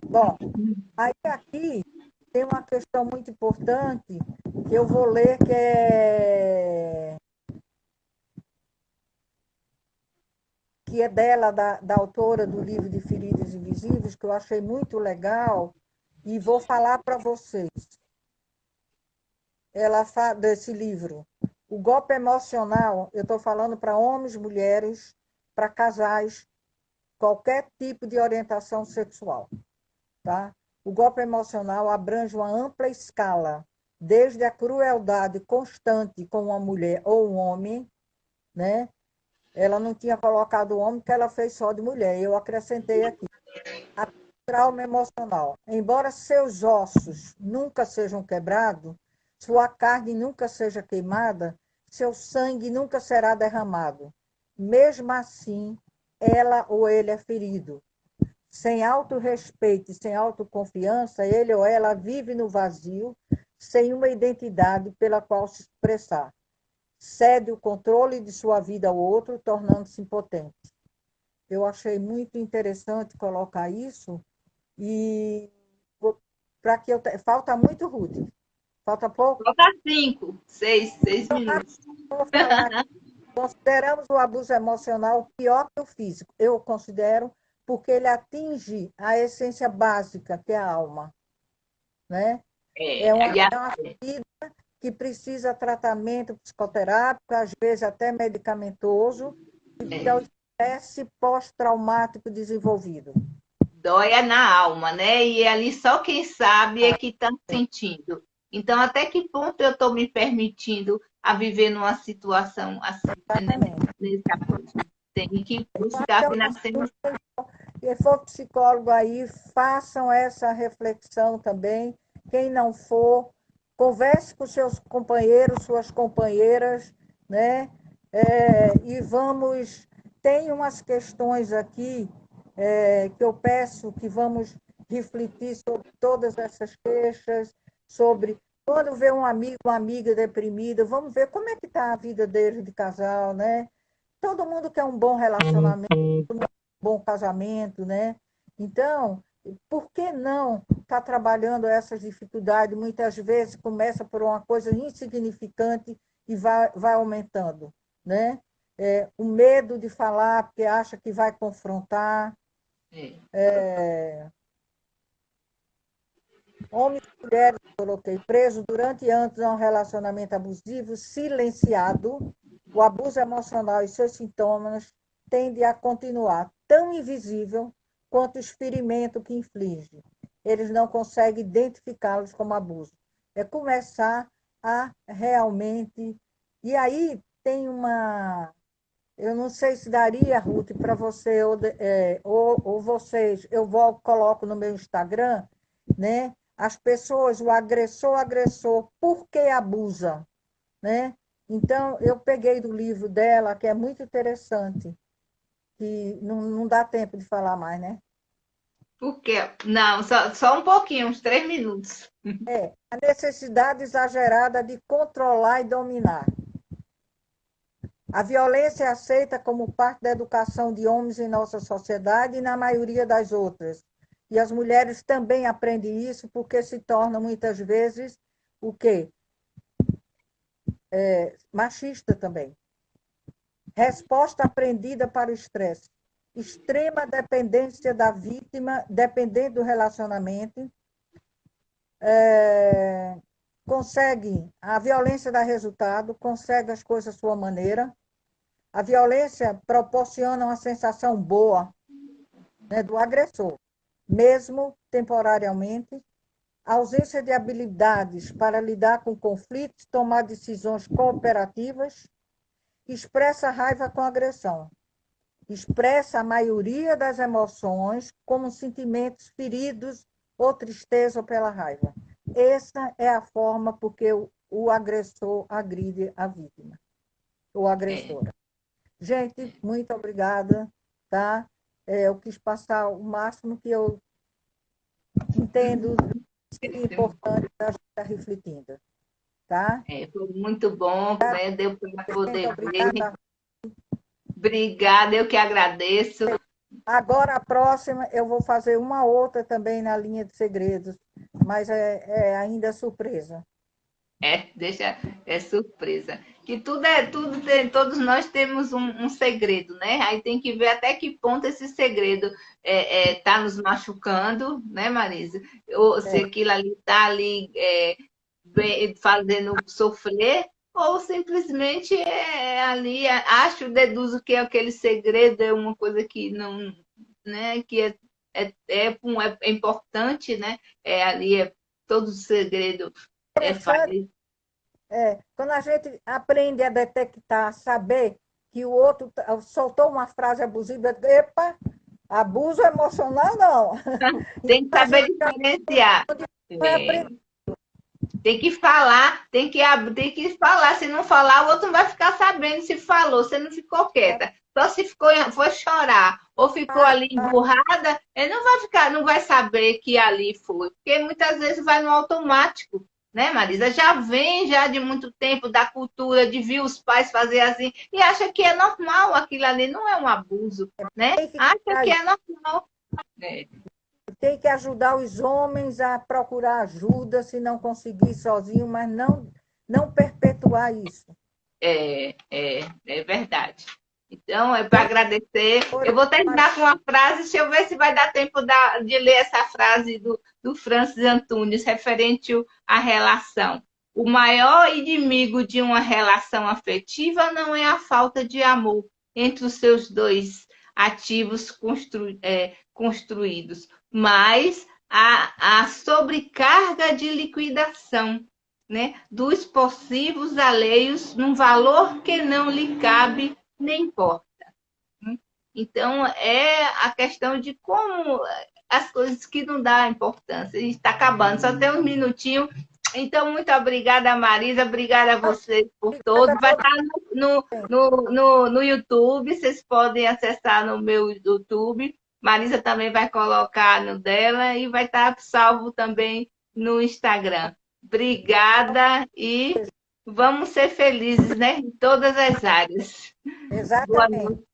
Bom, aí aqui tem uma questão muito importante que eu vou ler, que é dela, da autora do livro de Feridas Invisíveis, que eu achei muito legal, e vou falar para vocês. Ela fala desse livro. O golpe emocional, eu estou falando para homens, mulheres, para casais, qualquer tipo de orientação sexual. Tá? O golpe emocional abrange uma ampla escala, desde a crueldade constante com uma mulher ou um homem, né? Ela não tinha colocado o homem, que ela fez só de mulher. Eu acrescentei aqui. A trauma emocional. Embora seus ossos nunca sejam quebrados, sua carne nunca seja queimada, seu sangue nunca será derramado. Mesmo assim, ela ou ele é ferido. Sem autorrespeito e sem autoconfiança, ele ou ela vive no vazio, sem uma identidade pela qual se expressar. Cede o controle de sua vida ao outro, tornando-se impotente. Eu achei muito interessante colocar isso e para que eu falta muito, Ruth. Falta pouco. Falta 5, 6 minutos. Eu vou falar. Consideramos o abuso emocional pior que o físico. Eu considero porque ele atinge a essência básica, que é a alma, né? É, É uma, e a- é uma ferida que precisa tratamento psicoterápico, às vezes até medicamentoso, que é o estresse pós-traumático desenvolvido. Dói é na alma, né? E ali só quem sabe é que está sentindo. Então, até que ponto eu estou me permitindo a viver numa situação assim, né? Exatamente. Nesse abuso? Tem que buscar, Então, se nós temos. quem for psicólogo aí, façam essa reflexão também. Quem não for, converse com seus companheiros, suas companheiras, né? E vamos. Tem umas questões aqui que eu peço que vamos refletir sobre todas essas queixas, sobre Quando vê um amigo, uma amiga deprimida, vamos ver como é que está a vida deles de casal, né? Todo mundo quer um bom relacionamento, um bom casamento, né? Então, por que não estar trabalhando essas dificuldades? Muitas vezes começa por uma coisa insignificante e vai aumentando, né? O medo de falar porque acha que vai confrontar. É. Homens e mulheres, coloquei, presos durante anos a um relacionamento abusivo, silenciado, o abuso emocional e seus sintomas tendem a continuar tão invisível quanto o ferimento que inflige. Eles não conseguem identificá-los como abuso. É começar a realmente... E aí tem uma... Eu não sei se daria, Ruth, para você ou vocês, coloco no meu Instagram, né? As pessoas, o agressor, por que abusa, né? Então, eu peguei do livro dela, que é muito interessante, que não dá tempo de falar mais, né? Por quê? Não, só um pouquinho, uns 3 minutos. A necessidade exagerada de controlar e dominar. A violência é aceita como parte da educação de homens em nossa sociedade e na maioria das outras. E as mulheres também aprendem isso porque se tornam muitas vezes o quê? Machista também. Resposta aprendida para o estresse. Extrema dependência da vítima, dependendo do relacionamento. Consegue, a violência dá resultado, consegue as coisas à sua maneira. A violência proporciona uma sensação boa, né, do agressor, mesmo temporariamente. A ausência de habilidades para lidar com conflitos, tomar decisões cooperativas, expressa raiva com agressão. Expressa a maioria das emoções como sentimentos feridos ou tristeza ou pela raiva. Essa é a forma porque o agressor agride a vítima, ou É. agressora. Gente, muito obrigada, tá? Eu quis passar o máximo que eu entendo seria importante a gente estar refletindo, tá? Foi muito bom, né? Deu para Muito poder ver. obrigada. Obrigada, eu que agradeço. Agora, a próxima, eu vou fazer uma outra também na linha de segredos, mas é ainda surpresa. Deixa, é surpresa. Que tudo todos nós temos um segredo, né? Aí tem que ver até que ponto esse segredo tá nos machucando, né, Marisa? Ou se É, aquilo ali está ali fazendo sofrer, ou simplesmente ali, acho, deduzo que aquele segredo é uma coisa que não, né, que é importante, né? Todo segredo faz. interessante, quando a gente aprende a detectar, saber que o outro soltou uma frase abusiva, epa, abuso emocional não. Tem que A saber gente diferenciar. vai É, aprender. tem que falar, tem que falar. Se não falar, o outro não vai ficar sabendo se falou, se não ficou quieta. Só se foi chorar ou ficou ali emburrada, ele não vai ficar, não vai saber que ali foi. Porque muitas vezes vai no automático, né, Marisa? Já vem já de muito tempo da cultura de ver os pais fazer assim e acha que é normal aquilo ali, não é um abuso, né? Tem que, Acha que é normal. É. tem que ajudar os homens a procurar ajuda se não conseguir sozinho, mas não perpetuar isso. É verdade. Então, é para agradecer. Foi Eu vou terminar com uma frase, deixa eu ver se vai dar tempo de ler essa frase do Francis Antunes, referente à relação. O maior inimigo de uma relação afetiva não é a falta de amor entre os seus dois ativos construídos, mas a sobrecarga de liquidação, né, dos possíveis alheios num valor que não lhe cabe nem importa. Então, é a questão de como as coisas que não dá importância. Está acabando, só tem uns minutinhos. Então, muito obrigada, Marisa. Obrigada a vocês por todos. Vai estar no YouTube, vocês podem acessar no meu YouTube. Marisa também vai colocar no dela e vai estar salvo também no Instagram. Obrigada e vamos ser felizes, né? Em todas as áreas. Boa Exatamente. noite.